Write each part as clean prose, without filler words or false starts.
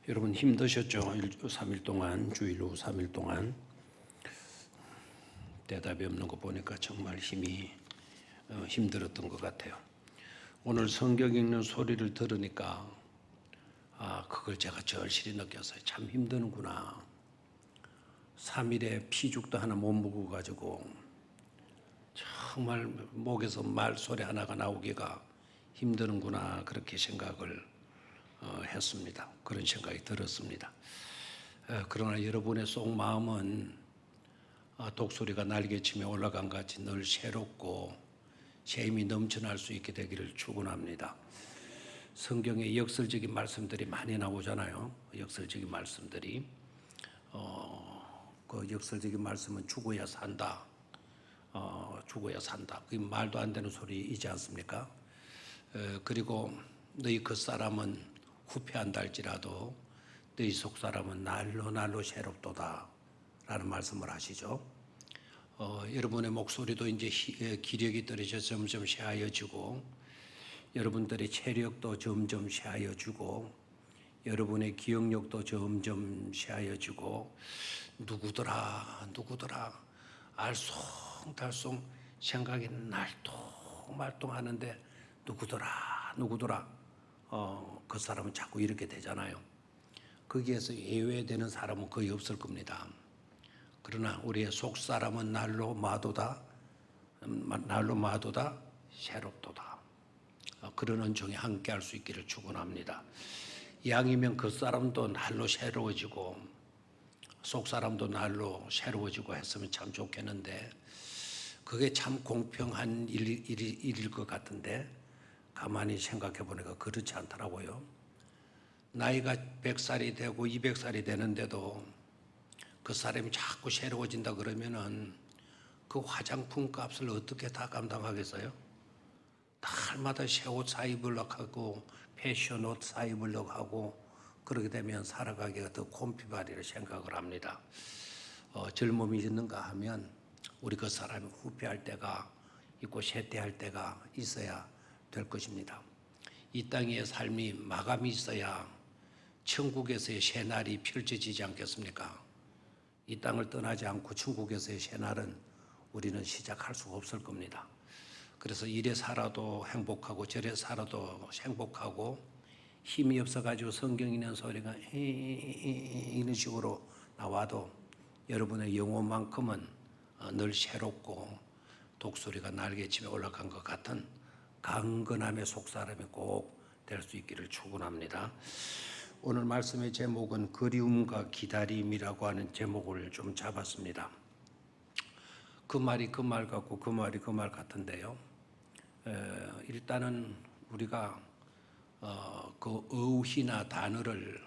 여러분 힘드셨죠? 3일 동안, 주일 후 3일 동안 대답이 없는 거 보니까 정말 힘이 힘들었던 것 같아요. 오늘 성경 읽는 소리를 들으니까 그걸 제가 절실히 느꼈어요. 참 힘드는구나. 3일에 피죽도 하나 못 먹어가지고 정말 목에서 말소리 하나가 나오기가 힘드는구나, 그렇게 생각을 했습니다. 그런 생각이 들었습니다. 그러나 여러분의 속마음은 독수리가 날개치며 올라간 같이 늘 새롭고 새 힘이 넘쳐날 수 있게 되기를 축원합니다. 성경에 역설적인 말씀들이 많이 나오잖아요. 역설적인 말씀들이 그 역설적인 말씀은 죽어야 산다. 죽어야 산다. 그 말도 안 되는 소리이지 않습니까? 그리고 너희 겉사람은 후패한다 할지라도 너희 속사람은 날로 새롭도다 라는 말씀을 하시죠. 여러분의 목소리도 이제 기력이 떨어져 점점 쇠하여지고, 여러분들의 체력도 점점 쇠하여지고, 여러분의 기억력도 점점 쇠하여지고, 누구더라 알쏭달쏭 생각이 날똥말똥하는데 누구더라 그 사람은 자꾸 이렇게 되잖아요. 거기에서 예외되는 사람은 거의 없을 겁니다. 그러나 우리의 속 사람은 날로 마도다 새롭도다. 그런 은총이 함께할 수 있기를 축원합니다. 양이면 그 사람도 날로 새로워지고 속 사람도 날로 새로워지고 했으면 참 좋겠는데, 그게 참 공평한 일일 것 같은데 가만히 생각해 보니까 그렇지 않더라고요. 나이가 100살이 되고 200살이 되는데도 그 사람이 자꾸 새로워진다 그러면은 그 화장품 값을 어떻게 다 감당하겠어요? 날마다 새 옷 사 입으려고 하고 패션 옷 사 입으려고 하고, 그렇게 되면 살아가기가 더 곰피바리를 생각을 합니다. 젊음이 있는가 하면 우리 그 사람이 후패할 때가 있고 쇠퇴할 때가 있어야 될 것입니다. 이 땅의 삶이 마감이 있어야 천국에서의 새날이 펼쳐지지 않겠습니까? 이 땅을 떠나지 않고 천국에서의 새날은 우리는 시작할 수가 없을 겁니다. 그래서 이래 살아도 행복하고 저래 살아도 행복하고, 힘이 없어가지고 성경 읽는 소리가 이런 식으로 나와도 여러분의 영혼만큼은 늘 새롭고 독수리가 날개치며 올라간 것 같은 강건함의 속사람이 꼭 될 수 있기를 축원합니다. 오늘 말씀의 제목은 그리움과 기다림이라고 하는 제목을 좀 잡았습니다. 그 말이 그 말 같고 그 말이 그 말 같은데요. 일단은 우리가 그 어휘나 단어를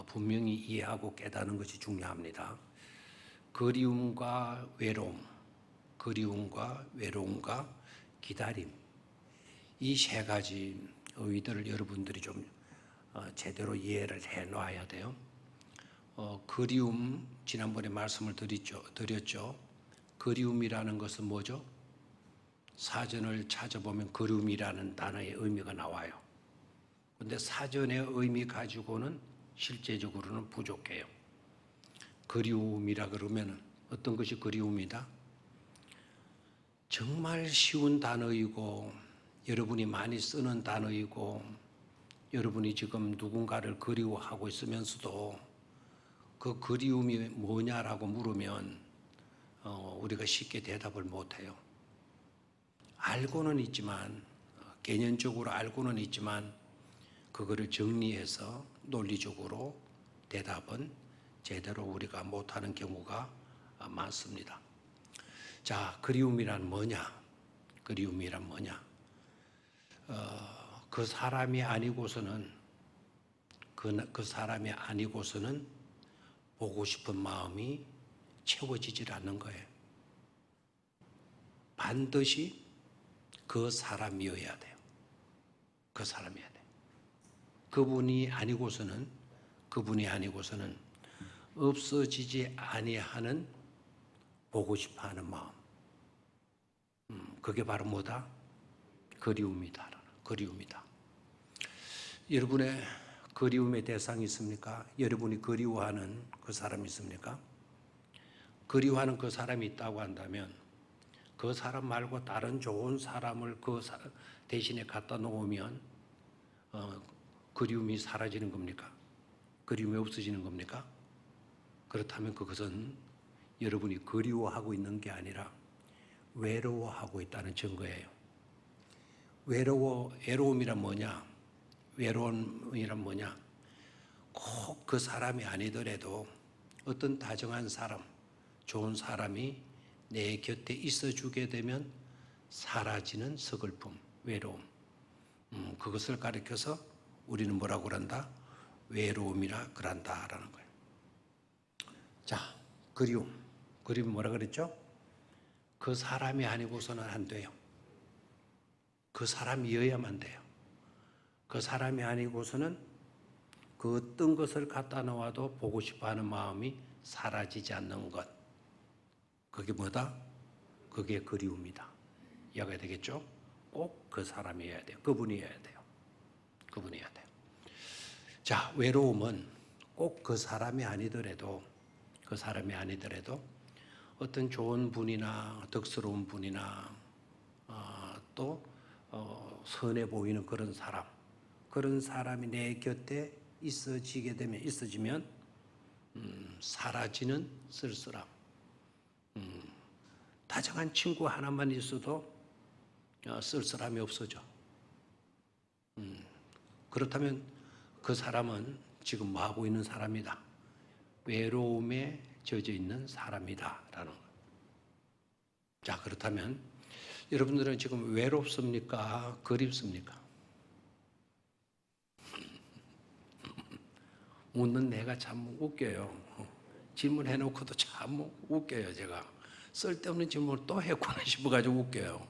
분명히 이해하고 깨닫는 것이 중요합니다. 그리움과 외로움과 기다림, 이 세 가지 어휘들을 여러분들이 좀 제대로 이해를 해 놔야 돼요. 그리움, 지난번에 말씀을 드렸죠. 그리움이라는 것은 뭐죠? 사전을 찾아보면 그리움이라는 단어의 의미가 나와요. 그런데 사전의 의미 가지고는 실제적으로는 부족해요. 그리움이라 그러면 어떤 것이 그리움이다? 정말 쉬운 단어이고 여러분이 많이 쓰는 단어이고, 여러분이 지금 누군가를 그리워하고 있으면서도 그 그리움이 뭐냐라고 물으면 우리가 쉽게 대답을 못해요. 알고는 있지만, 개념적으로 알고는 있지만 그거를 정리해서 논리적으로 대답은 제대로 우리가 못하는 경우가 많습니다. 자, 그리움이란 뭐냐? 그 사람이 아니고서는 보고 싶은 마음이 채워지질 않는 거예요. 반드시 그 사람이어야 돼요. 그분이 아니고서는 없어지지 아니하는 보고 싶어하는 마음. 그게 바로 뭐다? 그리움이다. 여러분의 그리움의 대상이 있습니까? 여러분이 그리워하는 그 사람이 있습니까? 그리워하는 그 사람이 있다고 한다면 그 사람 말고 다른 좋은 사람을 그 대신에 갖다 놓으면 그리움이 사라지는 겁니까? 그리움이 없어지는 겁니까? 그렇다면 그것은 여러분이 그리워하고 있는 게 아니라 외로워하고 있다는 증거예요. 외로움이란 뭐냐? 외로움이란 뭐냐? 꼭 그 사람이 아니더라도 어떤 다정한 사람, 좋은 사람이 내 곁에 있어주게 되면 사라지는 서글픔, 외로움. 그것을 가리켜서 우리는 뭐라고 그런다? 외로움이라 그런다라는 거예요. 자, 그리움. 그리움 뭐라 그랬죠? 그 사람이 아니고서는 안 돼요. 그 사람이어야만 돼요. 그 사람이 아니고서는 그 어떤 것을 갖다 놓아도 보고 싶어 하는 마음이 사라지지 않는 것. 그게 뭐다? 그게 그리움이다. 이해가 되겠죠? 꼭 그 사람이어야 돼요. 그분이어야 돼요. 그분이어야 돼요. 자, 외로움은 꼭 그 사람이 아니더라도 어떤 좋은 분이나 덕스러운 분이나 또 선해 보이는 그런 사람이 내 곁에 있어지면 사라지는 쓸쓸함. 다정한 친구 하나만 있어도 쓸쓸함이 없어져. 그렇다면 그 사람은 지금 뭐 하고 있는 사람이다? 외로움에 젖어 있는 사람이다라는 거예요. 자, 그렇다면 여러분들은 지금 외롭습니까? 그립습니까? 웃는 내가 참 웃겨요. 질문해놓고도 참 웃겨요. 제가 쓸데없는 질문을 또 했구나 싶어가지고 웃겨요.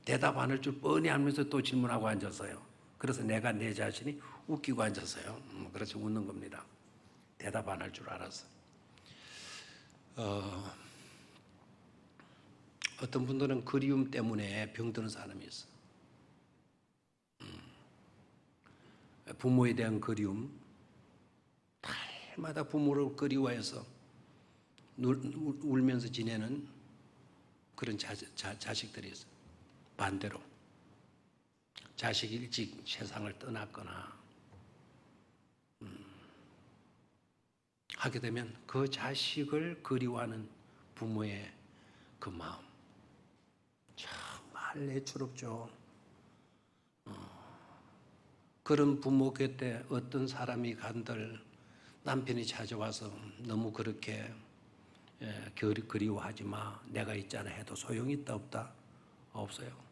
대답 안 할 줄 뻔히 알면서 또 질문하고 앉았어요. 그래서 내가 내 자신이 웃기고 앉았어요. 그래서 웃는 겁니다. 대답 안 할 줄 알았어. 어떤 분들은 그리움 때문에 병드는 사람이 있어. 부모에 대한 그리움, 달마다 부모를 그리워해서 울면서 지내는 그런 자식들이 있어. 반대로 자식이 일찍 세상을 떠났거나 하게 되면 그 자식을 그리워하는 부모의 그 마음 정말 애처롭죠. 그런 부모 곁에 어떤 사람이 간들 남편이 찾아와서 너무 그렇게 그리워하지 마. 내가 있잖아 해도 소용이 있다 없다? 없어요.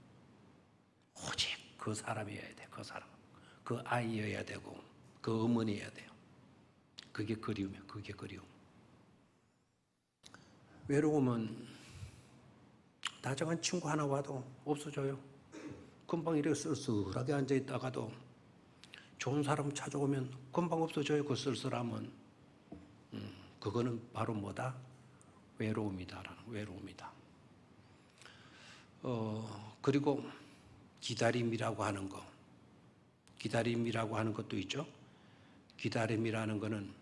오직 그 사람이어야 돼. 그 사람. 그 아이여야 되고 그 어머니여야 돼요. 그게 그리움이에요. 그게 그리움. 외로움은 다정한 친구 하나 와도 없어져요. 금방 이렇게 쓸쓸하게 앉아있다가도 좋은 사람 찾아오면 금방 없어져요. 그 쓸쓸함은. 그거는 바로 뭐다? 외로움이다라는 외로움이다. 그리고 기다림이라고 하는 거. 기다림이라고 하는 것도 있죠. 기다림이라는 거는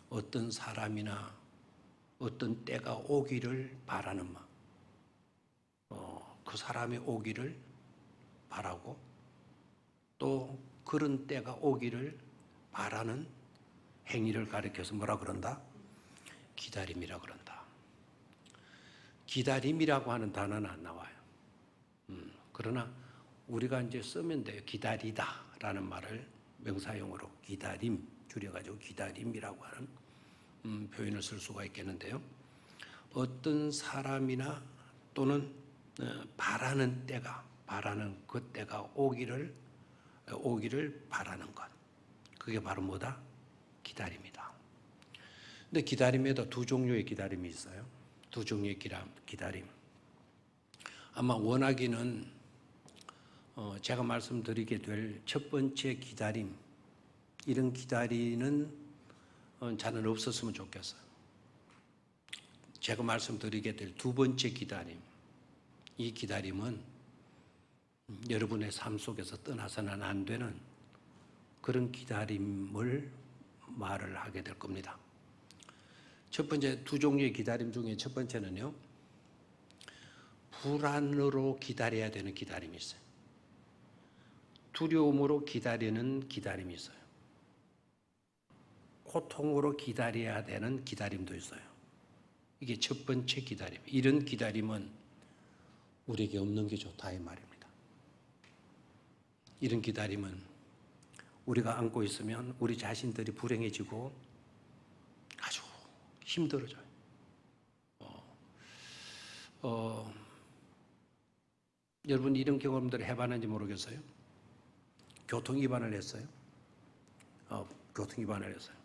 어떤 사람이나 어떤 때가 오기를 바라는 마음. 그 사람이 오기를 바라고 또 그런 때가 오기를 바라는 행위를 가리켜서 뭐라 그런다? 기다림이라 그런다. 기다림이라고 하는 단어는 안 나와요. 그러나 우리가 이제 쓰면 돼요. 기다리다라는 말을 명사용으로 기다림 줄여가지고 기다림이라고 하는 표현을 쓸 수가 있겠는데요. 어떤 사람이나 또는 바라는 그 때가 오기를 바라는 것. 그게 바로 뭐다? 기다림이다. 근데 기다림에도 두 종류의 기다림이 있어요. 두 종류의 기다림. 아마 원하기는 제가 말씀드리게 될 첫 번째 기다림, 이런 기다리는 자는 없었으면 좋겠어요. 제가 말씀드리게 될 두 번째 기다림, 이 기다림은 여러분의 삶 속에서 떠나서는 안 되는 그런 기다림을 말을 하게 될 겁니다. 첫 번째, 두 종류의 기다림 중에 첫 번째는요, 불안으로 기다려야 되는 기다림이 있어요. 두려움으로 기다리는 기다림이 있어요. 고통으로 기다려야 되는 기다림도 있어요. 이게 첫 번째 기다림. 이런 기다림은 우리에게 없는 게 좋다 이 말입니다. 이런 기다림은 우리가 안고 있으면 우리 자신들이 불행해지고 아주 힘들어져요. 여러분 이런 경험들을 해봤는지 모르겠어요. 교통 위반을 했어요. 교통 위반을 했어요.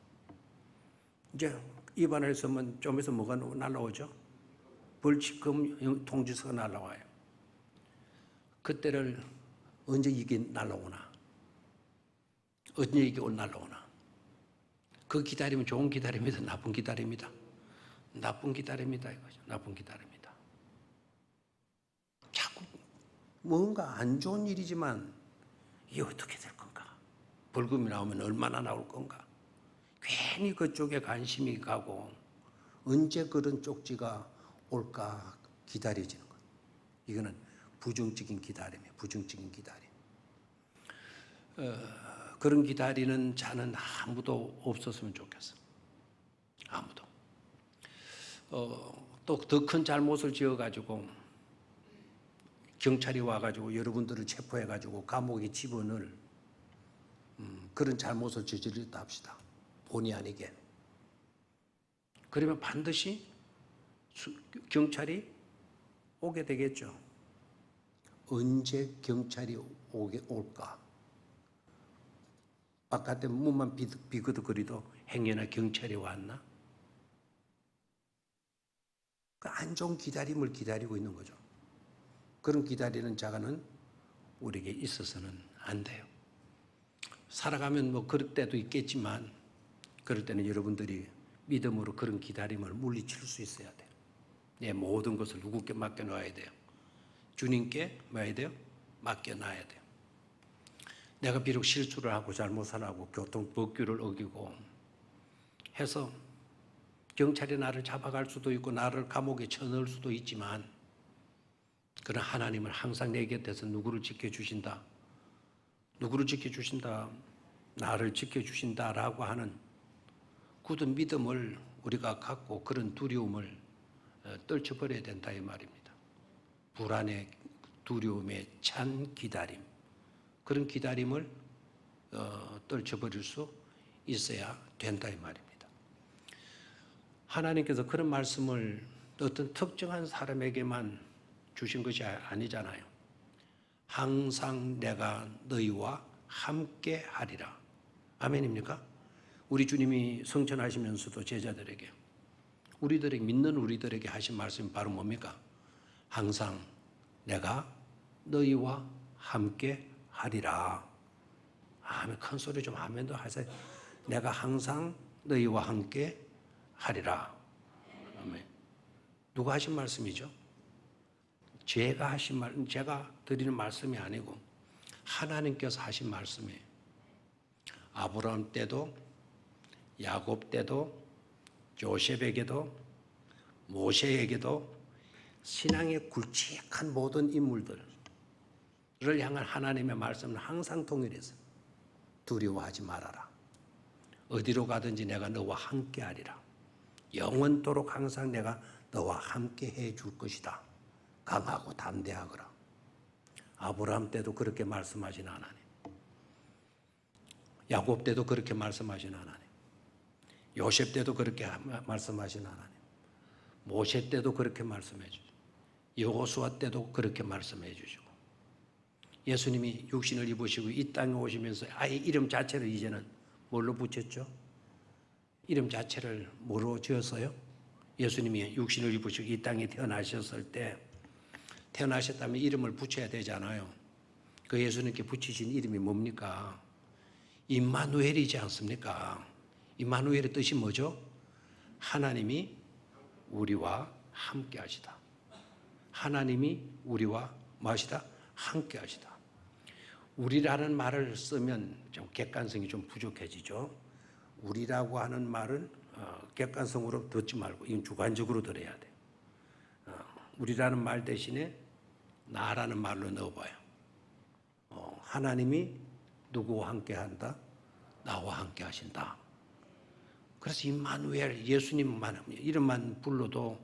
이제 위반을 했으면 좀 있으면 뭐가 날라오죠? 벌칙금 통지서가 날라와요. 그때를 언제 이게 날라오나? 언제 이게 날라오나? 그 기다림은 좋은 기다림이다, 나쁜 기다림이다. 나쁜 기다림이다 이거죠. 나쁜 기다림이다. 자꾸 뭔가 안 좋은 일이지만 이게 어떻게 될 건가? 벌금이 나오면 얼마나 나올 건가? 괜히 그쪽에 관심이 가고 언제 그런 쪽지가 올까 기다려지는 것. 이거는 부정적인 기다림이에요. 부정적인 기다림. 그런 기다리는 자는 아무도 없었으면 좋겠어. 아무도. 또 더 큰 잘못을 지어가지고 경찰이 와가지고 여러분들을 체포해가지고 감옥에 집어넣을 그런 잘못을 저지르다 합시다. 본의 아니게. 그러면 반드시 경찰이 오게 되겠죠. 언제 경찰이 올까? 바깥에 문만 비그덕거리도 행여나 경찰이 왔나? 그 안 좋은 기다림을 기다리고 있는 거죠. 그런 기다리는 자가는 우리에게 있어서는 안 돼요. 살아가면 뭐 그럴 때도 있겠지만 그럴 때는 여러분들이 믿음으로 그런 기다림을 물리칠 수 있어야 돼요. 내 모든 것을 누구께 맡겨놔야 돼요. 주님께 뭐 해야 돼요? 맡겨놔야 돼요. 내가 비록 실수를 하고 잘못을 하고 교통법규를 어기고 해서 경찰이 나를 잡아갈 수도 있고 나를 감옥에 쳐넣을 수도 있지만 그러나 하나님은 항상 내 곁에서 누구를 지켜주신다. 누구를 지켜주신다. 나를 지켜주신다라고 하는 굳은 믿음을 우리가 갖고 그런 두려움을 떨쳐버려야 된다 이 말입니다. 불안의 두려움에 찬 기다림. 그런 기다림을 떨쳐버릴 수 있어야 된다 이 말입니다. 하나님께서 그런 말씀을 어떤 특정한 사람에게만 주신 것이 아니잖아요. 항상 내가 너희와 함께 하리라. 아멘입니까? 우리 주님이 성천하시면서도 제자들에게 우리들에게 믿는 우리들에게 하신 말씀이 바로 뭡니까? 항상 내가 너희와 함께 하리라. 아멘. 큰 소리 좀 아멘도 하세요. 내가 항상 너희와 함께 하리라. 아멘. 누가 하신 말씀이죠? 제가 하신 말, 제가 드리는 말씀이 아니고 하나님께서 하신 말씀이에요. 아브라함 때도 야곱 때도 요셉에게도 모세에게도 신앙의 굵직한 모든 인물들을 향한 하나님의 말씀은 항상 동일했어요. 두려워하지 말아라. 어디로 가든지 내가 너와 함께 하리라. 영원토록 항상 내가 너와 함께 해줄 것이다. 강하고 담대하거라. 아브라함 때도 그렇게 말씀하신 하나님. 야곱 때도 그렇게 말씀하신 하나님. 요셉 때도 그렇게 말씀하신 하나님. 모세 때도 그렇게 말씀해 주시고 여호수아 때도 그렇게 말씀해 주시고 예수님이 육신을 입으시고 이 땅에 오시면서 아예 이름 자체를 이제는 뭘로 붙였죠? 이름 자체를 뭐로 지었어요? 예수님이 육신을 입으시고 이 땅에 태어나셨을 때 태어나셨다면 이름을 붙여야 되잖아요. 그 예수님께 붙이신 이름이 뭡니까? 임마누엘이지 않습니까? 임마누엘의 뜻이 뭐죠? 하나님이 우리와 함께 하시다. 하나님이 우리와 마시다 함께 하시다. 우리라는 말을 쓰면 좀 객관성이 좀 부족해지죠. 우리라고 하는 말은 객관성으로 듣지 말고 이건 주관적으로 들어야 돼. 우리라는 말 대신에 나라는 말로 넣어봐요. 하나님이 누구와 함께한다? 나와 함께하신다. 그래서 임마누엘 예수님만 이름만 불러도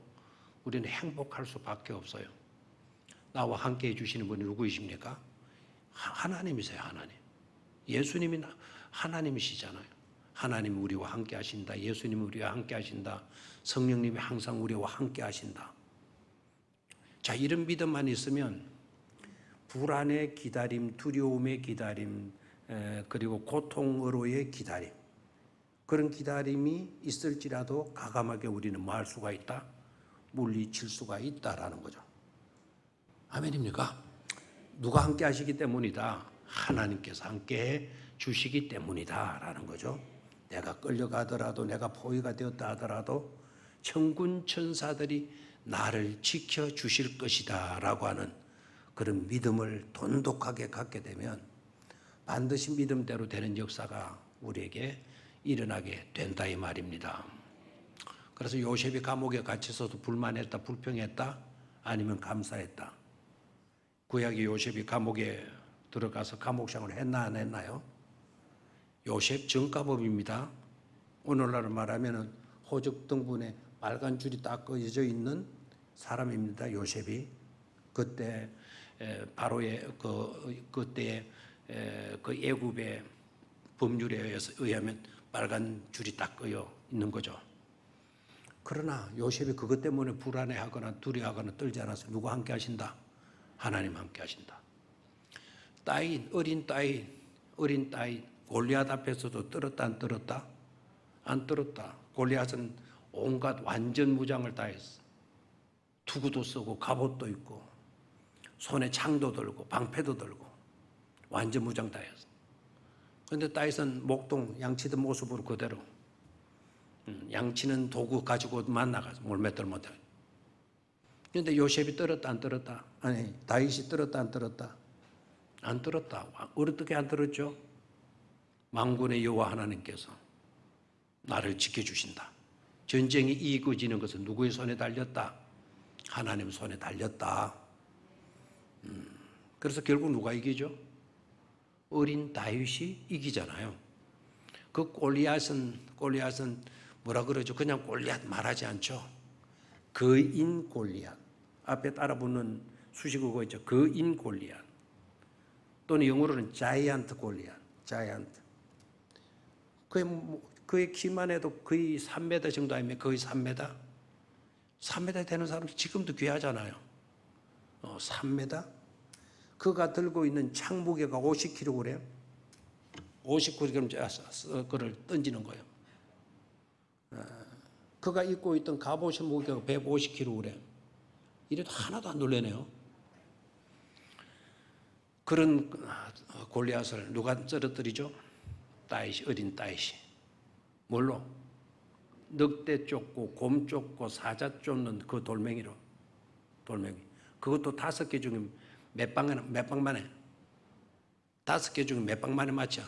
우리는 행복할 수밖에 없어요. 나와 함께해 주시는 분이 누구이십니까? 하나님이세요. 하나님. 예수님이 하나님이시잖아요. 하나님이 우리와 함께 하신다. 예수님이 우리와 함께 하신다. 성령님이 항상 우리와 함께 하신다. 자, 이런 믿음만 있으면 불안의 기다림, 두려움의 기다림, 그리고 고통으로의 기다림, 그런 기다림이 있을지라도 과감하게 우리는 뭐 할 수가 있다? 물리칠 수가 있다라는 거죠. 아멘입니까? 누가 함께 하시기 때문이다. 하나님께서 함께 주시기 때문이다라는 거죠. 내가 끌려가더라도, 내가 포위가 되었다 하더라도 천군 천사들이 나를 지켜주실 것이다 라고 하는 그런 믿음을 돈독하게 갖게 되면 반드시 믿음대로 되는 역사가 우리에게 일어나게 된다 이 말입니다. 그래서 요셉이 감옥에 갇혀서도 불만했다, 불평했다, 아니면 감사했다. 구약의 요셉이 감옥에 들어가서 감옥생활을 했나 안 했나요? 요셉 정가범입니다. 오늘날로 말하면 호적 등분에 빨간 줄이 딱 그어져 있는 사람입니다. 요셉이 그때 바로의 그때 그 애굽의 법률에 의하면 빨간 줄이 딱 그어 있는 거죠. 그러나 요셉이 그것 때문에 불안해하거나 두려워하거나 떨지 않았어요. 누가 함께 하신다? 하나님 함께 하신다. 어린 따인 골리앗 앞에서도 떨었다 안 떨었다? 안 떨었다. 골리앗은 온갖 완전 무장을 다했어. 투구도 쓰고 갑옷도 입고 손에 창도 들고 방패도 들고 완전 무장 다했어. 그런데 다윗은 목동 양치던 모습으로 그대로 양치는 도구 가지고만 나가서 몰매들 못해. 그런데 요셉이 떨었다 안 떨었다? 아니 다윗이 떨었다 안 떨었다? 안 떨었다. 어떻게 안 떨었죠? 만군의 여호와 하나님께서 나를 지켜주신다. 전쟁이 이익어지는 것은 누구의 손에 달렸다? 하나님 손에 달렸다. 그래서 결국 누가 이기죠? 어린 다윗이 이기잖아요. 그 골리앗은 뭐라 그러죠? 그냥 골리앗 말하지 않죠. 거인 골리앗. 앞에 따라 붙는 수식어가 있죠. 거인 골리앗. 또는 영어로는 자이언트 골리앗. 자이언트. 그의 키만 해도 거의 3m 정도 아니면 거의 3m? 3m 되는 사람 지금도 귀하잖아요. 3m? 그가 들고 있는 창 무게가 50kg. 50kg 그를 던지는 거예요. 그가 입고 있던 갑옷의 무게가 150kg. 이래도 하나도 안 놀래네요. 그런 골리앗을 누가 쓰러뜨리죠? 다윗이, 어린 다윗이. 뭘로? 늑대 쫓고 곰 쫓고 사자 쫓는 그 돌멩이로. 돌멩이. 그것도 5개 중에 몇 방 만에? 5개 중에 몇 방 만에 맞죠?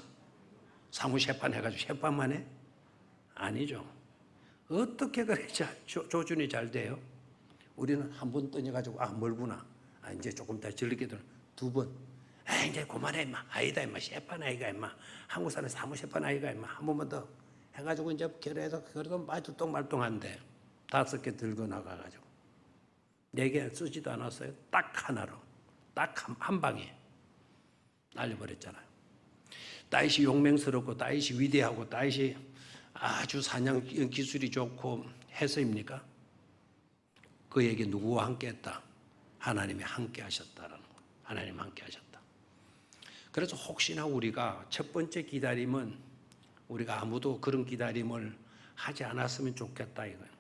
사무 세판 해가지고 세판 만에? 아니죠. 어떻게 그래 조준이 잘 돼요? 우리는 한 번 던져가지고 멀구나. 이제 조금 더 즐기게 되는 2번. 이제 그만해 임마. 아니다 임마. 세판 아이가 임마. 한국 사는 사무 세판 아이가 임마. 한 번만 더 해가지고 이제 결해서 그래도 말똥말똥한데 5개 들고 나가가지고 4개 쓰지도 않았어요. 딱 하나로. 딱 한 방에 날려버렸잖아요. 다윗이 용맹스럽고 다윗이 위대하고 다윗이 아주 사냥 기술이 좋고 해서입니까? 그에게 누구와 함께했다? 하나님이 함께하셨다라는 거. 하나님 함께하셨다. 그래서 혹시나 우리가 첫 번째 기다림은 우리가 아무도 그런 기다림을 하지 않았으면 좋겠다 이거예요.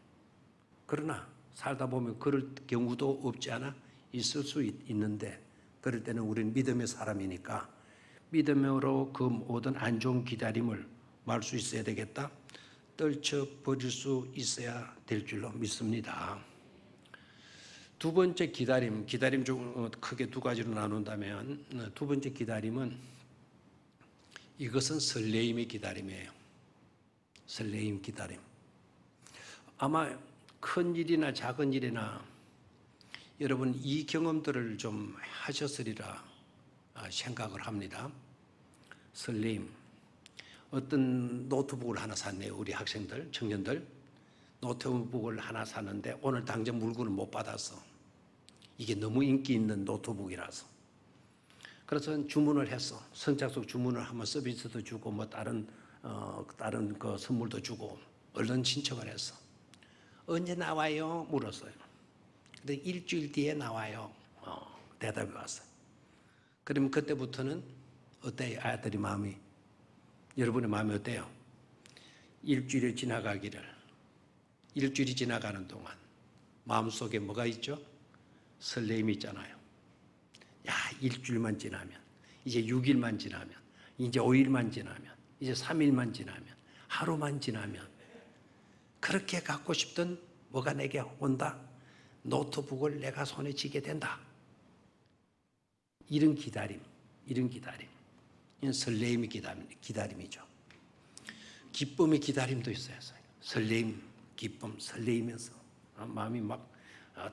그러나 살다 보면 그럴 경우도 없지 않아 있을 수 있는데 그럴 때는 우리는 믿음의 사람이니까 믿음으로 그 모든 안 좋은 기다림을 말 수 있어야 되겠다. 떨쳐버릴 수 있어야 될 줄로 믿습니다. 두 번째 기다림 중 크게 두 가지로 나눈다면 두 번째 기다림은 이것은 설레임의 기다림이에요. 설레임 기다림. 아마 큰 일이나 작은 일이나 여러분 이 경험들을 좀 하셨으리라 생각을 합니다. 설레임. 어떤 노트북을 하나 샀네요. 우리 학생들, 청년들. 노트북을 하나 샀는데 오늘 당장 물건을 못 받았어. 이게 너무 인기 있는 노트북이라서. 그래서 주문을 했어. 선착순 주문을 하면 서비스도 주고 뭐 다른 그 선물도 주고 얼른 신청을 했어. 언제 나와요? 물었어요. 근데 일주일 뒤에 나와요. 대답이 왔어요. 그러면 그때부터는 어때요? 아들이 마음이, 여러분의 마음이 어때요? 일주일이 지나가는 동안 마음속에 뭐가 있죠? 설레임이 있잖아요. 야, 일주일만 지나면, 이제 6일만 지나면, 이제 5일만 지나면, 이제 3일만 지나면, 하루만 지나면 그렇게 갖고 싶던 뭐가 내게 온다? 노트북을 내가 손에 쥐게 된다. 이런 기다림. 이건 설레임의 기다림이죠. 기쁨의 기다림도 있어요. 설레임, 기쁨, 설레이면서 마음이 막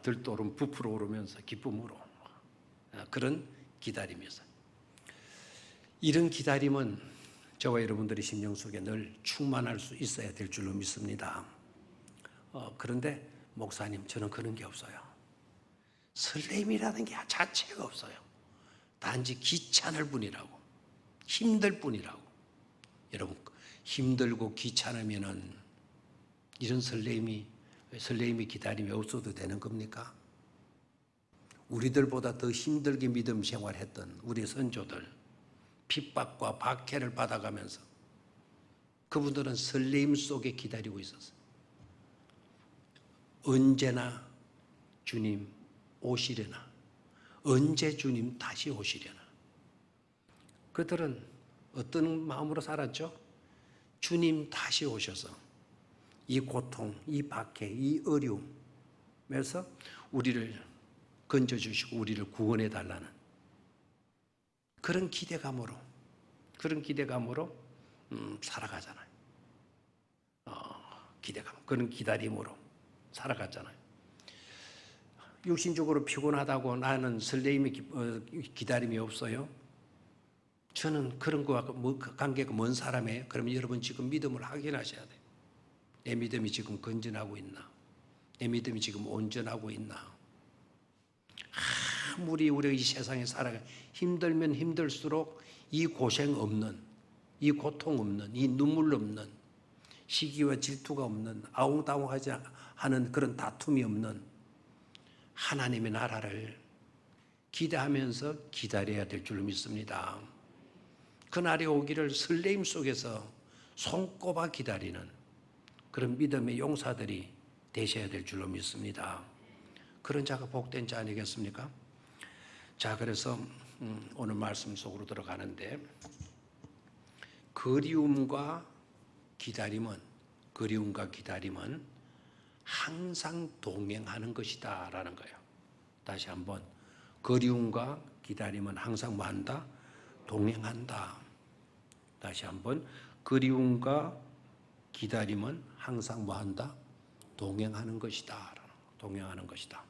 들떠오르면 부풀어 오르면서 기쁨으로 그런 기다림이었어요. 이런 기다림은 저와 여러분들의 심령 속에 늘 충만할 수 있어야 될 줄로 믿습니다. 그런데 목사님, 저는 그런 게 없어요. 설렘이라는 게 자체가 없어요. 단지 귀찮을 뿐이라고, 힘들 뿐이라고. 여러분, 힘들고 귀찮으면은 이런 설렘이 기다림이 없어도 되는 겁니까? 우리들보다 더 힘들게 믿음 생활했던 우리 선조들, 핍박과 박해를 받아가면서 그분들은 설렘 속에 기다리고 있었어요. 언제나 주님 오시려나, 언제 주님 다시 오시려나. 그들은 어떤 마음으로 살았죠? 주님 다시 오셔서 이 고통, 이 박해, 이 어려움에서 우리를 건져주시고 우리를 구원해 달라는 그런 기대감으로 살아가잖아요. 그런 기다림으로 살아갔잖아요. 육신적으로 피곤하다고 나는 설레임의 기다림이 없어요. 저는 그런 거와 관계가 먼 사람이에요. 그러면 여러분 지금 믿음을 확인하셔야 돼요. 내 믿음이 지금 건전하고 있나? 내 믿음이 지금 온전하고 있나? 아무리 우리가 이 세상에 살아가 힘들면 힘들수록 이 고생 없는, 이 고통 없는, 이 눈물 없는, 시기와 질투가 없는, 아웅다웅하지 않은 그런 다툼이 없는 하나님의 나라를 기대하면서 기다려야 될 줄 믿습니다. 그날이 오기를 설레임 속에서 손꼽아 기다리는 그런 믿음의 용사들이 되셔야 될 줄로 믿습니다. 그런 자가 복된 자 아니겠습니까? 자, 그래서 오늘 말씀 속으로 들어가는데 그리움과 기다림은 항상 동행하는 것이다 라는 거예요. 다시 한번, 그리움과 기다림은 항상 뭐한다? 동행한다. 다시 한번, 그리움과 기다림은 항상 뭐한다? 동행하는 것이다. 동행하는 것이다.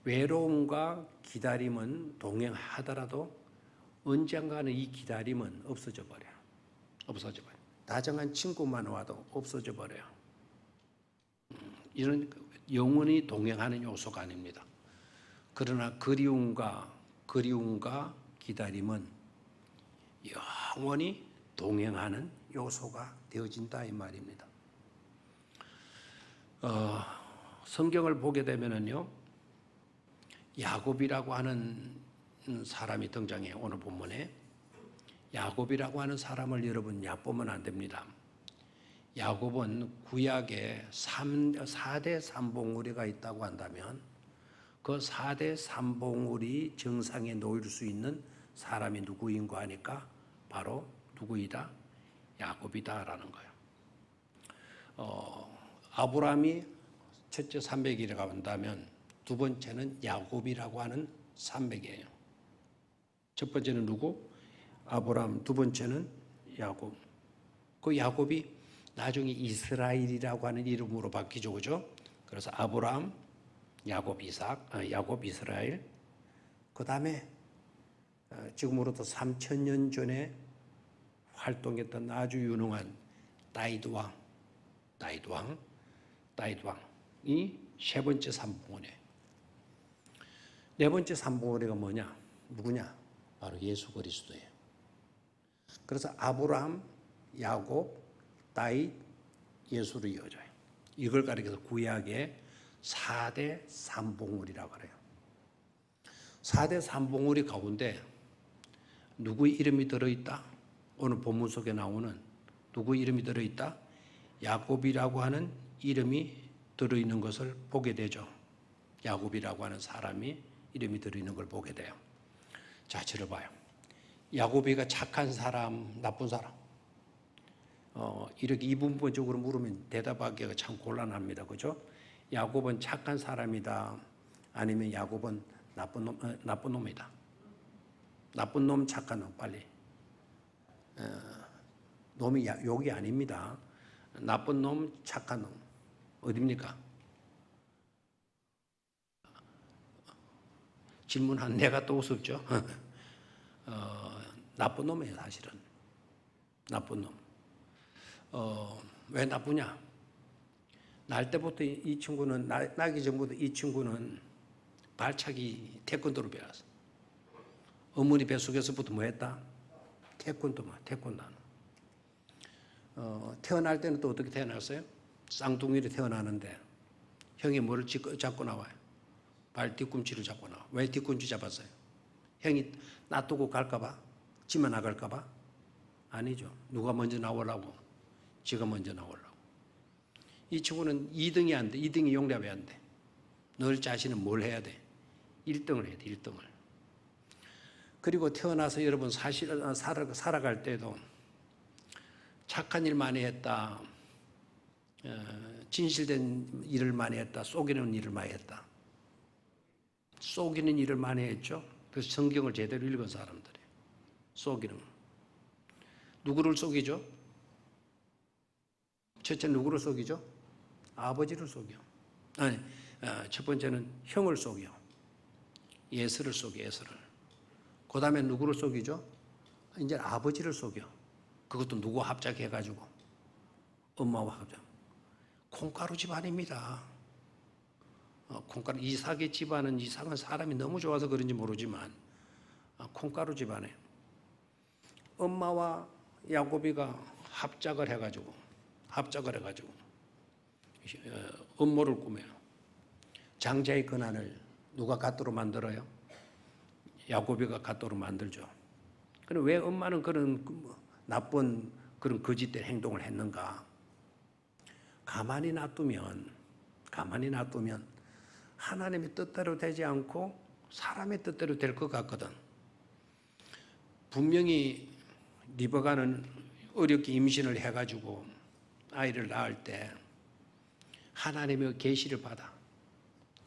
외로움과 기다림은 동행하더라도 언젠가는 이 기다림은 없어져 버려요. 다정한 친구만 와도 없어져 버려요. 이런 영원히 동행하는 요소가 아닙니다. 그러나 그리움과 기다림은 영원히 동행하는 요소가 되어진다 이 말입니다. 성경을 보게 되면은요, 야곱이라고 하는 사람이 등장해요. 오늘 본문에 야곱이라고 하는 사람을 여러분 얕보면 안 됩니다. 야곱은 구약에 4대 산봉우리가 있다고 한다면 그 4대 산봉우리 정상에 놓일 수 있는 사람이 누구인가 하니까 바로 누구이다? 야곱이다라는 거예요. 아브라함이 첫째 300일에 간다면 두 번째는 야곱이라고 하는 산맥이에요. 첫 번째는 누구? 아브라함. 두 번째는 야곱. 그 야곱이 나중에 이스라엘이라고 하는 이름으로 바뀌죠, 그죠? 그래서 아브라함, 야곱, 야곱, 이스라엘. 그 다음에 지금으로부터 3,000년 전에 활동했던 아주 유능한 다윗 왕이 세 번째 삼봉헌이에요. 네 번째 삼봉헌이가 뭐냐? 누구냐? 바로 예수 그리스도예요. 그래서 아브라함, 야곱, 다윗, 예수로 이어져요. 이걸 가리켜서 구약의 4대 삼봉헌이라고 그래요. 4대 삼봉헌이 가운데 누구의 이름이 들어있다? 오늘 본문 속에 나오는 누구의 이름이 들어있다? 야곱이라고 하는 이름이 들어있는 것을 보게 되죠. 야곱이라고 하는 사람이 이름이 들어있는 걸 보게 돼요. 자, 들어봐요. 야곱이가 착한 사람, 나쁜 사람? 이렇게 이분법적으로 물으면 대답하기가 참 곤란합니다. 그죠? 야곱은 착한 사람이다. 아니면 야곱은 나쁜 놈이다. 나쁜 놈, 착한 놈, 빨리. 놈이 욕이 아닙니다. 나쁜 놈, 착한 놈. 어딥니까? 질문한 내가 또 우습죠? 나쁜 놈이에요, 사실은. 나쁜 놈. 왜 나쁘냐? 날 때부터 이 친구는, 나기 전부터 이 친구는 발차기 태권도를 배웠어. 어머니 뱃속에서부터 뭐 했다? 태권도. 태어날 때는 또 어떻게 태어났어요? 쌍둥이로 태어나는데 형이 뭐를 잡고 나와요? 발 뒤꿈치를 잡고 나와. 왜 뒤꿈치 잡았어요? 형이 놔두고 갈까봐? 지만 나갈까봐? 아니죠. 누가 먼저 나오려고? 지가 먼저 나오려고. 이 친구는 2등이 안 돼. 2등이 용납이 안 돼. 널 자신은 뭘 해야 돼? 1등을 해야 돼. 1등을. 그리고 태어나서 여러분 살아갈 때도 착한 일 많이 했다. 진실된 일을 많이 했다. 속이는 일을 많이 했다. 속이는 일을 많이 했죠. 그래서 성경을 제대로 읽은 사람들이 속이는. 누구를 속이죠? 첫째 누구를 속이죠? 아버지를 속여. 아니, 첫 번째는 형을 속여. 예수를 속여, 예수를. 그 다음에 누구를 속이죠? 이제 아버지를 속여. 그것도 누구 합작해가지고. 엄마와 합작. 콩가루 집안입니다. 콩가루, 이삭의 집안은 이삭은 사람이 너무 좋아서 그런지 모르지만, 콩가루 집안에. 엄마와 야곱이가 합작을 해가지고, 음모를 꾸며요. 장자의 근안을 누가 갓도로 만들어요? 야곱이가 갓도로 만들죠. 그럼 왜 엄마는 그런 나쁜 그런 거짓된 행동을 했는가? 가만히 놔두면 하나님의 뜻대로 되지 않고 사람의 뜻대로 될 것 같거든. 분명히 리브가는 어렵게 임신을 해가지고 아이를 낳을 때 하나님의 계시를 받아.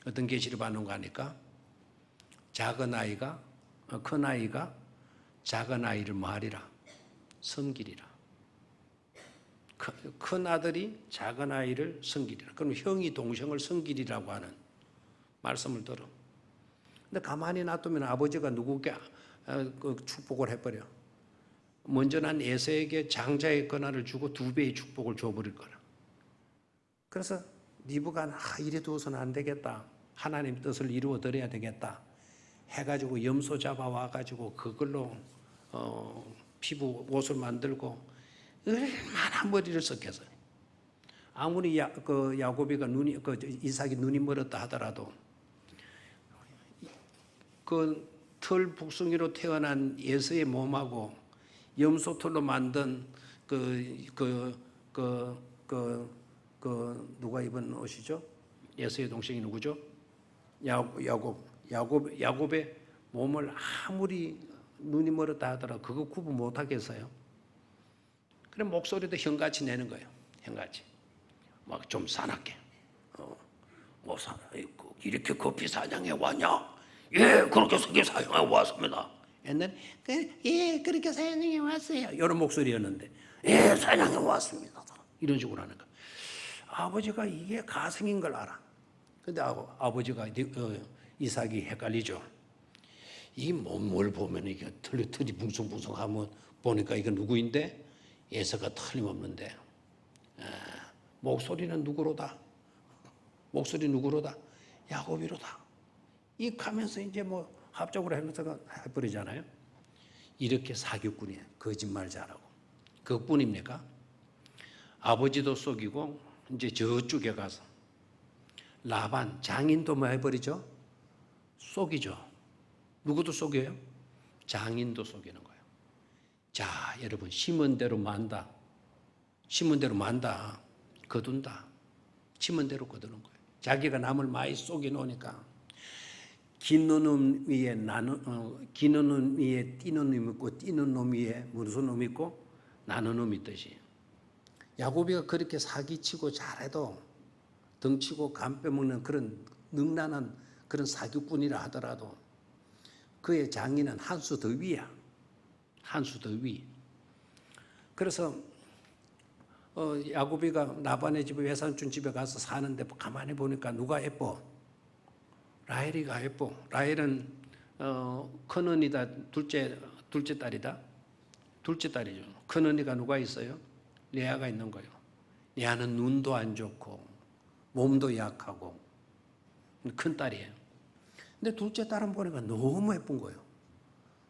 어떤 계시를 받는 거 아니까? 큰 아이가 작은 아이를 뭐 하리라? 섬기리라. 큰 아들이 작은 아이를 섬기리라. 그럼 형이 동생을 섬기리라고 하는 말씀을 들어. 근데 가만히 놔두면 아버지가 누구께 축복을 해버려. 먼저 난 에서에게 장자의 권한을 주고 2배의 축복을 줘버릴 거라. 그래서 리브가 이래 두어서는 안 되겠다. 하나님 뜻을 이루어 드려야 되겠다. 해가지고 염소 잡아와가지고 그걸로 피부 옷을 만들고 얼마나 머리를 썼겠어요. 아무리 야곱이가 이삭이 눈이 멀었다 하더라도 그 털 북숭이로 태어난 예수의 몸하고 염소 털로 만든 누가 입은 옷이죠? 예수의 동생이 누구죠? 야곱의 몸을 아무리 눈이 멀었다 하더라도 그거 구분 못 하겠어요. 그래 목소리도 형같이 내는 거예요. 형같이 막 좀 사납게 뭐 이렇게 커피 사냥해 왔냐? 예, 그렇게 커피 사냥해 왔습니다. 옛날에 예, 그렇게 사냥해 왔어요. 이런 목소리였는데 예, 사냥해 왔습니다. 이런 식으로 하는 거. 아버지가 이게 가성인 걸 알아. 근데 아버지가 이삭이 헷갈리죠. 이 뭘 보면 이게 털이 붕숭붕숭하면 보니까 이거 누구인데 예서가 틀림없는데 목소리는 누구로다? 목소리 누구로다? 야곱이로다. 이 가면서 이제 뭐 합적으로 해버리잖아요. 이렇게 사기꾼이에요. 거짓말 잘하고. 그것뿐입니까? 아버지도 속이고 이제 저쪽에 가서 라반 장인도 뭐 해버리죠? 속이죠. 누구도 속여요? 장인도 속이는 거예요. 자, 여러분 심은 대로 만다. 심은 대로 만다. 거둔다. 심은 대로 거두는 거예요. 자기가 남을 많이 속여 놓으니까 기는 놈 위에 기는 놈 위에 뛰는 놈이 있고 뛰는 놈 위에 무슨 놈이 있고 나는 놈이 있듯이 야곱이가 그렇게 사기치고 잘해도 덩치고 간 빼먹는 그런 능란한 그런 사기꾼이라 하더라도 그의 장인은 한 수 더 위야. 한 수 더 위. 그래서 야곱이가 라반의 집에 외삼촌 집에 가서 사는데 가만히 보니까 누가 예뻐? 라헬이가 예뻐. 라헬은 큰 언니다. 둘째 딸이다. 둘째 딸이죠. 큰 언니가 누가 있어요? 레아가 있는 거예요. 레아는 눈도 안 좋고 몸도 약하고 큰 딸이에요. 근데 둘째 딸은 보니까 너무 예쁜 거예요.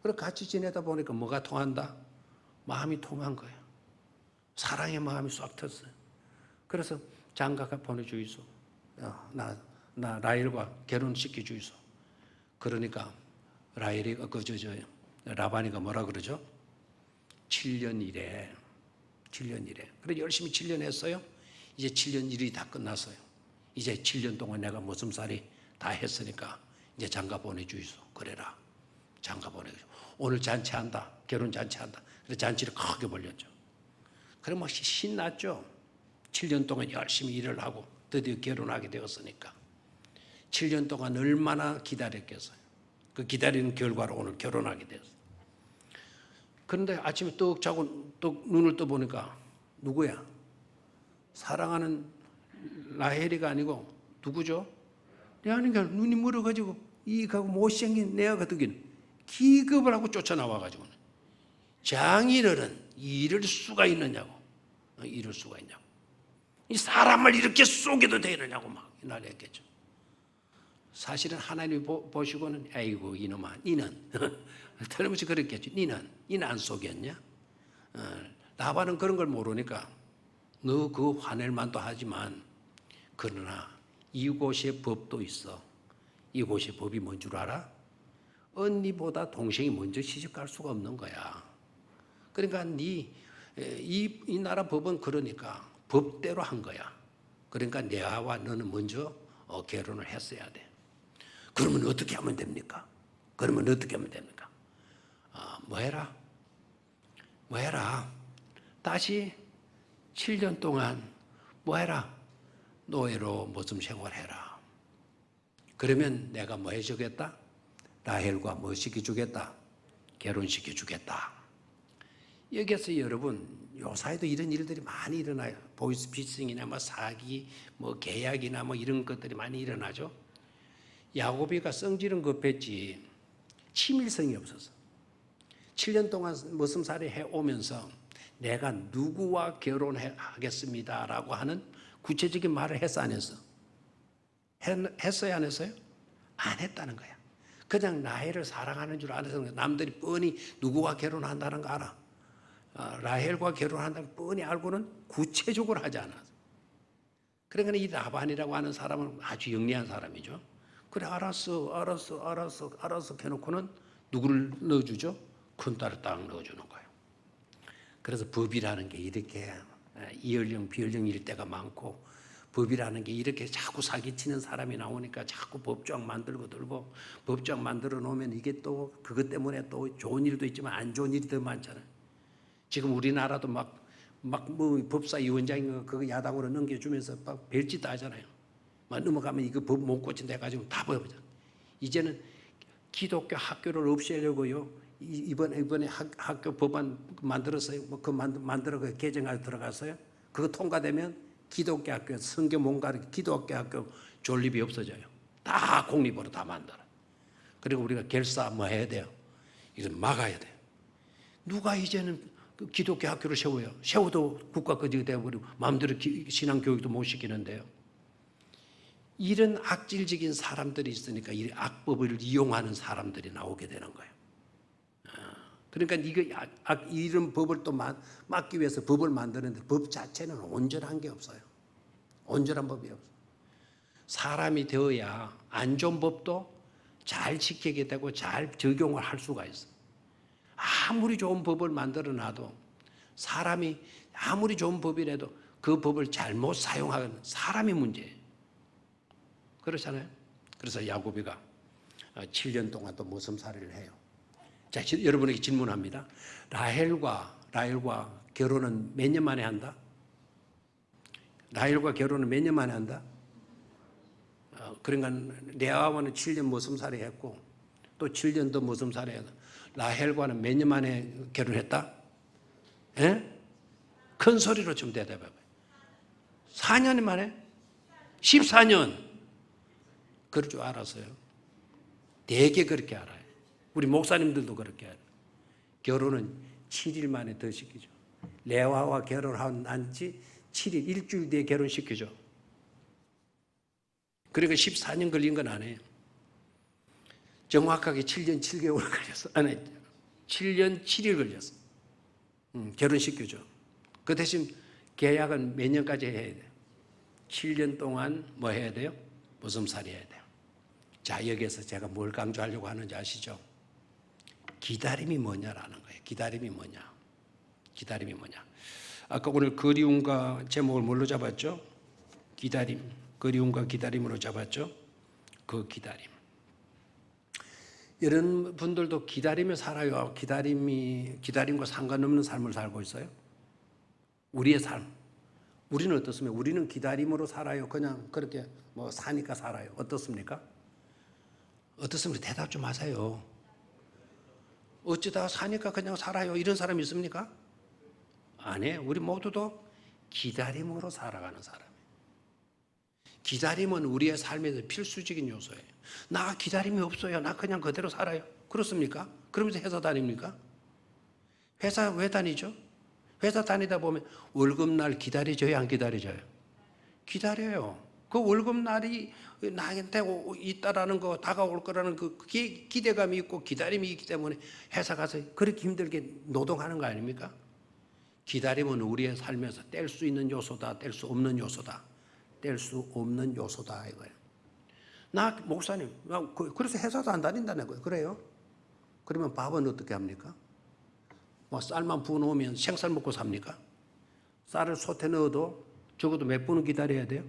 그래서 같이 지내다 보니까 뭐가 통한다? 마음이 통한 거예요. 사랑의 마음이 싹 텄어요. 그래서 장가가 보내주이소. 나 라헬과 결혼시켜 주이소. 그러니까 라헬이가 라반이가 뭐라 그러죠? 7년 이래. 7년 이래. 그래 열심히 7년 했어요. 이제 7년 일이 다 끝났어요. 이제 7년 동안 내가 머슴살이 다 했으니까 이제 장가 보내주이소. 그래라. 장가 보내주이소. 오늘 잔치한다. 결혼 잔치한다. 그래서 잔치를 크게 벌렸죠. 그럼 막 신났죠. 7년 동안 열심히 일을 하고 드디어 결혼하게 되었으니까. 7년 동안 얼마나 기다렸겠어요. 그 기다리는 결과로 오늘 결혼하게 되었어요. 그런데 아침에 떡 자고 또 눈을 떠보니까 누구야? 사랑하는 라헬이가 아니고 누구죠? 레아니까 눈이 멀어가지고 이하고 못생긴 레아가 듣기는 기겁을 하고 쫓아나와가지고 장인어른 이럴 수가 있느냐고. 이럴 수가 있냐고. 이 사람을 이렇게 속여도 되느냐고 막 난리했겠죠. 사실은 하나님이 보시고는 아이고 이놈아 니는 틀림없이 그랬겠지. 니는 안 속였냐? 라반은 그런 걸 모르니까 너 그 화낼 만도 하지만 그러나 이곳에 법도 있어. 이곳의 법이 뭔 줄 알아? 언니보다 동생이 먼저 시집갈 수가 없는 거야. 그러니까 이 나라 법은 그러니까 법대로 한 거야. 그러니까 내와 너는 먼저 결혼을 했어야 돼. 그러면 어떻게 하면 됩니까? 그러면 어떻게 하면 됩니까? 뭐 해라? 다시 7년 동안 뭐 해라? 노예로 무슨 생활해라. 그러면 내가 뭐 해주겠다? 라헬과 뭐 시켜주겠다? 결혼시켜주겠다. 여기에서 여러분 요사이도 이런 일들이 많이 일어나요. 보이스피싱이나 뭐 사기, 뭐 계약이나 뭐 이런 것들이 많이 일어나죠. 야곱이가 성질은 급했지 치밀성이 없어서 7년 동안 머슴살이 해오면서 내가 누구와 결혼하겠습니다라고 하는 구체적인 말을 했어 안 했어? 했어요 안 했어요? 안 했다는 거야. 그냥 라헬을 사랑하는 줄 알아서 남들이 뻔히 누구와 결혼한다는 거 알아. 라헬과 결혼한다는 걸 뻔히 알고는 구체적으로 하지 않았어. 그러니까 이 라반이라고 하는 사람은 아주 영리한 사람이죠. 그래 알았어 해놓고는 누구를 넣어주죠? 큰딸을 딱 넣어주는 거예요. 그래서 법이라는 게 이렇게 이연령 비연령일 때가 많고 법이라는 게 이렇게 자꾸 사기치는 사람이 나오니까 자꾸 법조항 만들고 들고 법조항 만들어 놓으면 이게 또 그것 때문에 또 좋은 일도 있지만 안 좋은 일이 더 많잖아요. 지금 우리나라도 막 뭐 법사위원장인가 그거 야당으로 넘겨주면서 막 별짓 다 하잖아요. 넘어가면 이거 법 못 고친다 해가지고 다 버려버려. 이제는 기독교 학교를 없애려고요. 이번에 학교 법안 만들었어요. 그 만들어 그 개정안에 들어갔어요. 그거 통과되면 기독교 학교, 성경 못 가르쳐 기독교 학교 존립이 없어져요. 다 공립으로 다 만들어. 그리고 우리가 결사 뭐 해야 돼요? 이걸 막아야 돼요. 누가 이제는 그 기독교 학교를 세워요? 세워도 국가 거지가 되어버리고 마음대로 신앙 교육도 못 시키는데요. 이런 악질적인 사람들이 있으니까 이 악법을 이용하는 사람들이 나오게 되는 거예요. 그러니까 이런 법을 또 막기 위해서 법을 만드는데 법 자체는 온전한 게 없어요. 온전한 법이 없어요. 사람이 되어야 안 좋은 법도 잘 지키게 되고 잘 적용을 할 수가 있어요. 아무리 좋은 법을 만들어 놔도 사람이 아무리 좋은 법이라도 그 법을 잘못 사용하는 사람이 문제예요. 그렇잖아요. 그래서 야고보가 7년 동안 또 모성살이를 해요. 자, 여러분에게 질문합니다. 라헬과 결혼은 몇 년 만에 한다? 라헬과 결혼은 몇 년 만에 한다? 그러니까 레아와는 7년 모성살이 했고 또 7년 더 모성살이 했다. 라헬과는 몇 년 만에 결혼했다? 예? 큰 소리로 좀 대답해봐요. 4년 만에? 14년. 그럴 줄 알았어요. 되게 그렇게 알아요. 우리 목사님들도 그렇게 알아요. 결혼은 7일 만에 더 시키죠. 레아와 결혼한 지 7일, 일주일 뒤에 결혼시키죠. 그러니까 14년 걸린 건 아니에요. 정확하게 7년 7개월 걸렸어. 아니, 7년 7일 걸렸어. 결혼시켜줘. 그 대신 계약은 몇 년까지 해야 돼요? 7년 동안 뭐 해야 돼요? 보성살이 해야 돼요. 자, 여기에서 제가 뭘 강조하려고 하는지 아시죠? 기다림이 뭐냐라는 거예요. 기다림이 뭐냐? 기다림이 뭐냐? 아까 오늘 그리움과 제목을 뭘로 잡았죠? 기다림. 그리움과 기다림으로 잡았죠? 그 기다림. 이런 분들도 기다리며 살아요. 기다림과 상관없는 삶을 살고 있어요. 우리의 삶. 우리는 어떻습니까? 우리는 기다림으로 살아요. 그냥 그렇게 뭐 사니까 살아요. 어떻습니까? 어떻습니까? 대답 좀 하세요. 어쩌다 사니까 그냥 살아요. 이런 사람이 있습니까? 아니에요. 우리 모두도 기다림으로 살아가는 사람이에요. 기다림은 우리의 삶에서 필수적인 요소예요. 나 기다림이 없어요. 나 그냥 그대로 살아요. 그렇습니까? 그러면서 회사 다닙니까? 회사 왜 다니죠? 회사 다니다 보면 월급날 기다려져요? 안 기다려져요? 기다려요. 그 월급날이 나한테 있다라는 거, 다가올 거라는 그 기대감이 있고 기다림이 있기 때문에 회사 가서 그렇게 힘들게 노동하는 거 아닙니까? 기다림은 우리의 삶에서 뗄 수 있는 요소다, 뗄 수 없는 요소다. 뗄 수 없는 요소다 이거예요. 나 목사님, 그래서 회사도 안 다닌다는 거예요. 그래요? 그러면 밥은 어떻게 합니까? 뭐 쌀만 부어놓으면 생쌀 먹고 삽니까? 쌀을 솥에 넣어도 적어도 몇 분은 기다려야 돼요?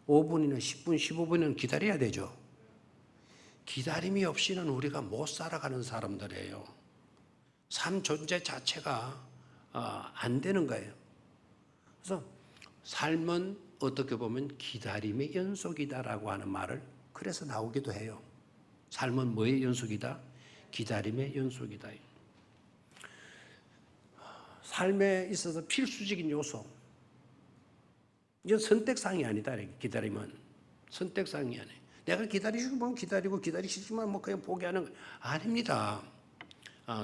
5분이나 10분, 15분은 기다려야 되죠. 기다림이 없이는 우리가 못 살아가는 사람들이에요. 삶 존재 자체가 안 되는 거예요. 그래서 삶은 어떻게 보면 기다림의 연속이다라고 하는 말을 그래서 나오기도 해요. 삶은 뭐의 연속이다? 기다림의 연속이다. 삶에 있어서 필수적인 요소. 이건 선택상이 아니다. 기다림은 선택상이 아니에요. 내가 기다리시면 기다리고 기다리시지만 뭐 그냥 포기하는 거 아닙니다.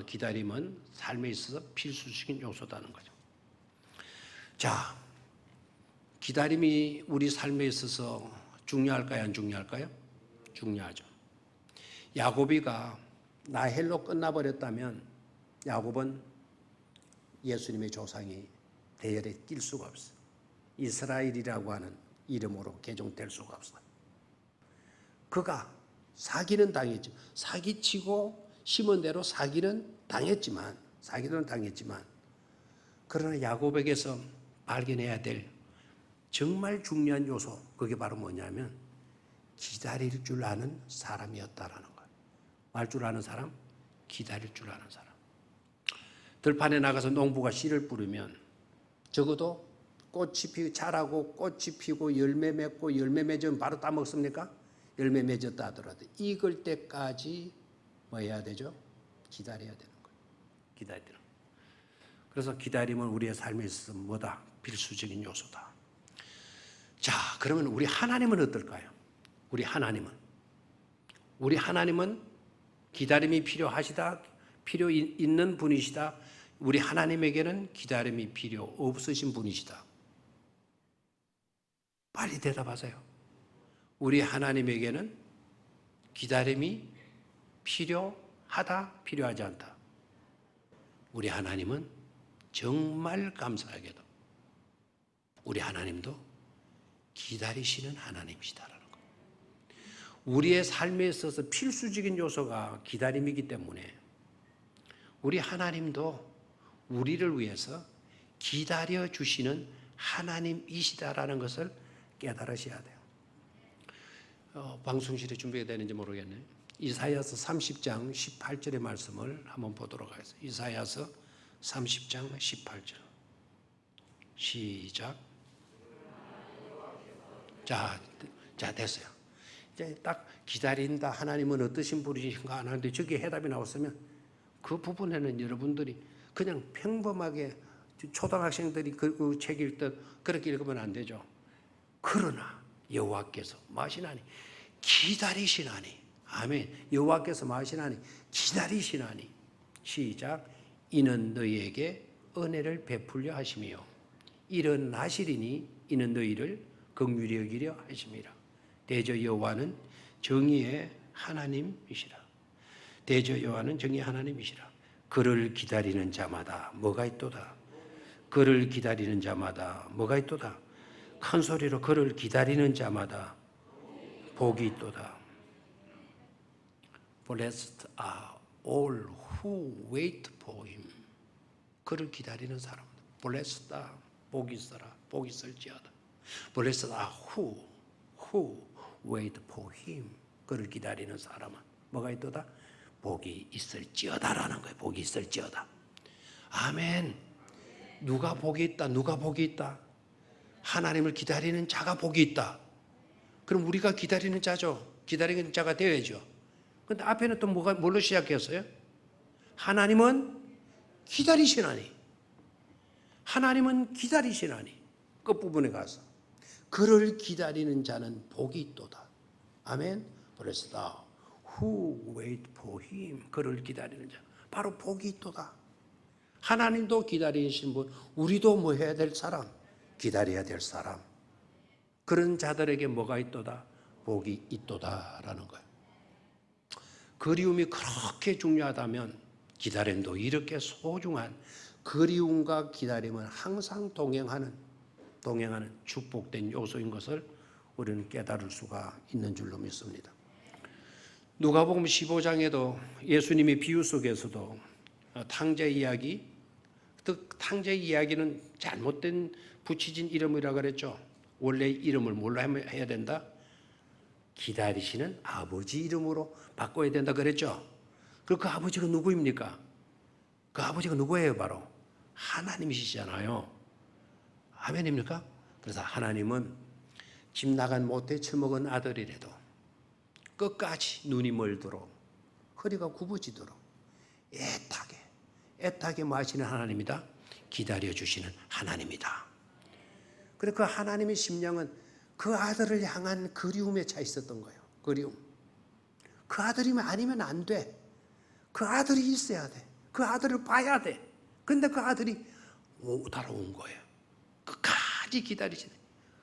기다림은 삶에 있어서 필수적인 요소다는 거죠. 자, 기다림이 우리 삶에 있어서 중요할까요? 안 중요할까요? 중요하죠. 야고보가 라헬로 끝나버렸다면 야곱은 예수님의 조상이 대열에 낄 수가 없어요. 이스라엘이라고 하는 이름으로 개종될 수가 없어요. 그가 사기는 당했죠. 사기치고 심은 대로 사기는 당했지만 그러나 야곱에게서 발견해야 될 정말 중요한 요소, 그게 바로 뭐냐면 기다릴 줄 아는 사람이었다라는 거예요. 말 줄 아는 사람, 기다릴 줄 아는 사람. 들판에 나가서 농부가 씨를 뿌리면 적어도 자라고 꽃이 피고 열매 맺고 열매 맺으면 바로 따먹습니까? 열매 맺었다 하더라도 익을 때까지 뭐 해야 되죠? 기다려야 되는 거예요. 기다리는 거예요. 그래서 기다림은 우리의 삶에 있어서 뭐다? 필수적인 요소다. 자, 그러면 우리 하나님은 어떨까요? 우리 하나님은 기다림이 필요 있는 분이시다. 우리 하나님에게는 기다림이 필요 없으신 분이시다. 빨리 대답하세요. 우리 하나님에게는 기다림이 필요하다, 필요하지 않다. 우리 하나님은 정말 감사하게도 우리 하나님도 기다리시는 하나님이시다라는 거예요. 우리의 삶에 있어서 필수적인 요소가 기다림이기 때문에 우리 하나님도 우리를 위해서 기다려 주시는 하나님이시다라는 것을 깨달으셔야 돼요. 방송실에 준비가 되는지 모르겠네요. 이사야서 30장 18절의 말씀을 한번 보도록 하겠습니다. 이사야서 30장 18절. 시작. 자, 됐어요. 이제 딱 기다린다. 하나님은 어떠신 분이신가 하는데 저기 해답이 나왔으면 그 부분에는 여러분들이 그냥 평범하게 초등학생들이 그 책 읽듯 그렇게 읽으면 안 되죠. 그러나 여호와께서 마시나니 기다리시나니, 아멘. 여호와께서 마시나니 기다리시나니, 시작. 이는 너희에게 은혜를 베풀려 하시며 일어나시리니 이는 너희를 긍휼히 여기려 하심이라. 대저 여호와는 정의의 하나님이시라. 대저 여호와는 정의의 하나님이시라. 그를 기다리는 자마다 뭐가 있도다. 그를 기다리는 자마다 뭐가 있도다. 큰 소리로 그를 기다리는 자마다 복이 있도다. Blessed are all who wait for him. 그를 기다리는 사람. Blessed are, 복이 있어라, 복이 있을지어다. Blessed are who wait for him. 그를 기다리는 사람은 뭐가 있도다? 복이 있을지어다라는 거예요. 복이 있을지어다. 아멘. 누가 복이 있다? 누가 복이 있다? 하나님을 기다리는 자가 복이 있다. 그럼 우리가 기다리는 자죠. 기다리는 자가 되어야죠. 그런데 앞에는 또 뭘로 시작했어요? 하나님은 기다리시나니. 하나님은 기다리시나니. 끝부분에 가서 그를 기다리는 자는 복이 있도다. 아멘. Blessed are who wait for him. 그를 기다리는 자. 바로 복이 있도다. 하나님도 기다리신 분, 우리도 뭐 해야 될 사람? 기다려야 될 사람. 그런 자들에게 뭐가 있도다? 복이 있도다라는 거예요. 그리움이 그렇게 중요하다면 기다림도 이렇게 소중한 그리움과 기다림은 항상 동행하는 축복된 요소인 것을 우리는 깨달을 수가 있는 줄로 믿습니다. 누가복음 15장에도 예수님의 비유 속에서도 탕자 이야기, 탕자 이야기는 잘못된 붙이진 이름이라고 그랬죠. 원래 이름을 뭘로 해야 된다? 기다리시는 아버지 이름으로 바꿔야 된다 그랬죠. 그리고 그 아버지가 누구입니까? 그 아버지가 누구예요? 바로 하나님이시잖아요. 아멘입니까? 그래서 하나님은 집 나간 못해 처먹은 아들이라도 끝까지 눈이 멀도록 허리가 굽어지도록 애타게 마시는 하나님이다. 기다려주시는 하나님이다. 그래서 그 하나님의 심령은 그 아들을 향한 그리움에 차 있었던 거예요. 그리움. 그 아들이면 아니면 안 돼. 그 아들이 있어야 돼. 그 아들을 봐야 돼. 근데 그 아들이 따라온 거예요. 끝까지 기다리시네.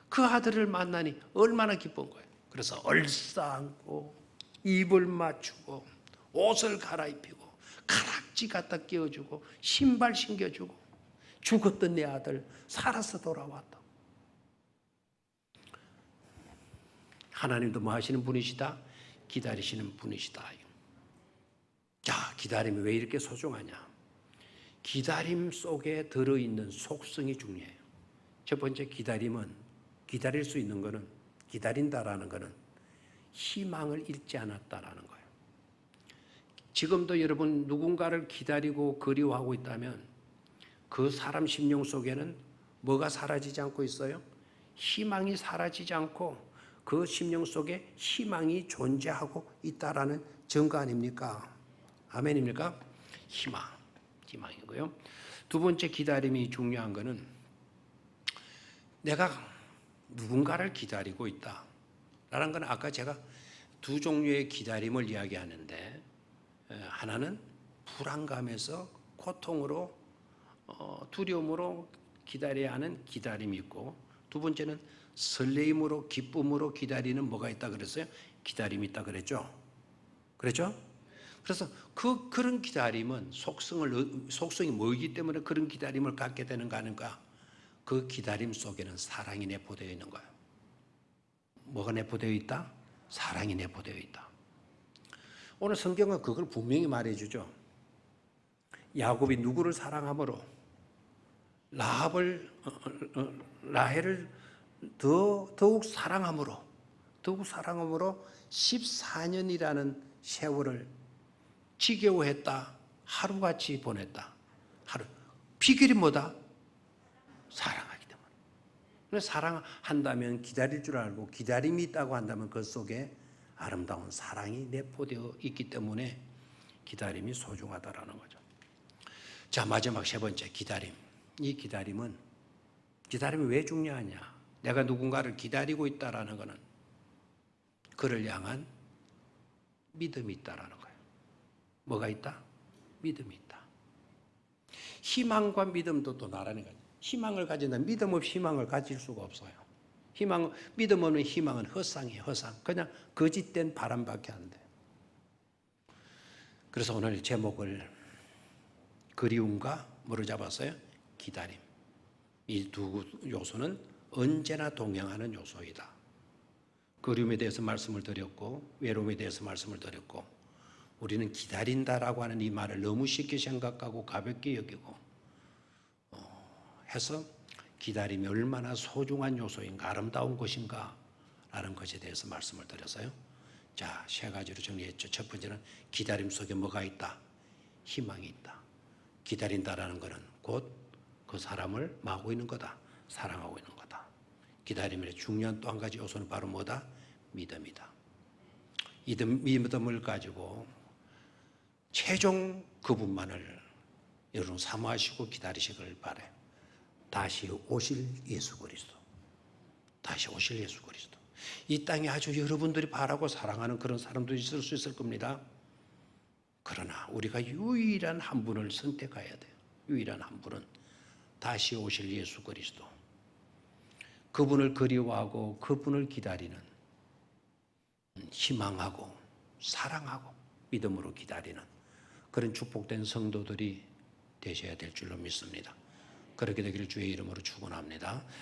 그 아들을 만나니 얼마나 기쁜 거예요. 그래서 얼싸안고 입을 맞추고 옷을 갈아입히고 가락지 갖다 끼워주고 신발 신겨주고 죽었던 내 아들 살아서 돌아왔다. 하나님도 뭐 하시는 분이시다? 기다리시는 분이시다. 자, 기다림이 왜 이렇게 소중하냐? 기다림 속에 들어있는 속성이 중요해요. 첫 번째, 기다릴 수 있는 것은, 기다린다라는 것은 희망을 잃지 않았다라는 거예요. 지금도 여러분 누군가를 기다리고 그리워하고 있다면 그 사람 심령 속에는 뭐가 사라지지 않고 있어요? 희망이 사라지지 않고 그 심령 속에 희망이 존재하고 있다라는 증거 아닙니까? 아멘입니까? 희망이고요. 두 번째 기다림이 중요한 것은 내가 누군가를 기다리고 있다라는 건 아까 제가 두 종류의 기다림을 이야기하는데 하나는 불안감에서 고통으로 두려움으로 기다려야 하는 기다림이 있고 두 번째는 설레임으로 기쁨으로 기다리는 뭐가 있다 그랬어요? 기다림이 있다 그랬죠? 그랬죠? 그래서 그런 기다림은 속성이 뭐이기 때문에 그런 기다림을 갖게 되는가 하는가? 그 기다림 속에는 사랑이 내포되어 있는 거예요. 뭐가 내포되어 있다? 사랑이 내포되어 있다. 오늘 성경은 그걸 분명히 말해주죠. 야곱이 누구를 사랑함으로 라헬을 더욱 사랑함으로 14년이라는 세월을 지겨워했다. 하루같이 보냈다. 비결이 뭐다? 사랑하기 때문에. 사랑한다면 기다릴 줄 알고 기다림이 있다고 한다면 그 속에 아름다운 사랑이 내포되어 있기 때문에 기다림이 소중하다라는 거죠. 자, 마지막 세 번째 기다림. 이 기다림이 왜 중요하냐? 내가 누군가를 기다리고 있다라는 것은 그를 향한 믿음이 있다라는 거예요. 뭐가 있다? 믿음이 있다. 희망과 믿음도 또 나란히 가죠. 희망을 가진다면 믿음 없이 희망을 가질 수가 없어요. 믿음 없는 희망은 헛상이에요. 헛상. 그냥 거짓된 바람밖에 안 돼요. 그래서 오늘 제목을 그리움과 뭐로 잡았어요? 기다림. 이 두 요소는 언제나 동행하는 요소이다. 그리움에 대해서 말씀을 드렸고 외로움에 대해서 말씀을 드렸고 우리는 기다린다라고 하는 이 말을 너무 쉽게 생각하고 가볍게 여기고 해서 기다림이 얼마나 소중한 요소인가 아름다운 것인가 라는 것에 대해서 말씀을 드렸어요. 자, 세 가지로 정리했죠. 첫 번째는 기다림 속에 뭐가 있다? 희망이 있다. 기다린다라는 것은 곧 그 사람을 마고 있는 거다. 사랑하고 있는 거다. 기다림의 중요한 또 한 가지 요소는 바로 뭐다? 믿음이다. 믿음을 가지고 최종 그분만을 여러분 사모하시고 기다리시길 바래. 다시 오실 예수 그리스도. 다시 오실 예수 그리스도. 이 땅에 아주 여러분들이 바라고 사랑하는 그런 사람들이 있을 수 있을 겁니다. 그러나 우리가 유일한 한 분을 선택해야 돼요. 유일한 한 분은 다시 오실 예수 그리스도. 그분을 그리워하고 그분을 기다리는 희망하고 사랑하고 믿음으로 기다리는 그런 축복된 성도들이 되셔야 될 줄로 믿습니다. 그렇게 되기를 주의 이름으로 축원합니다.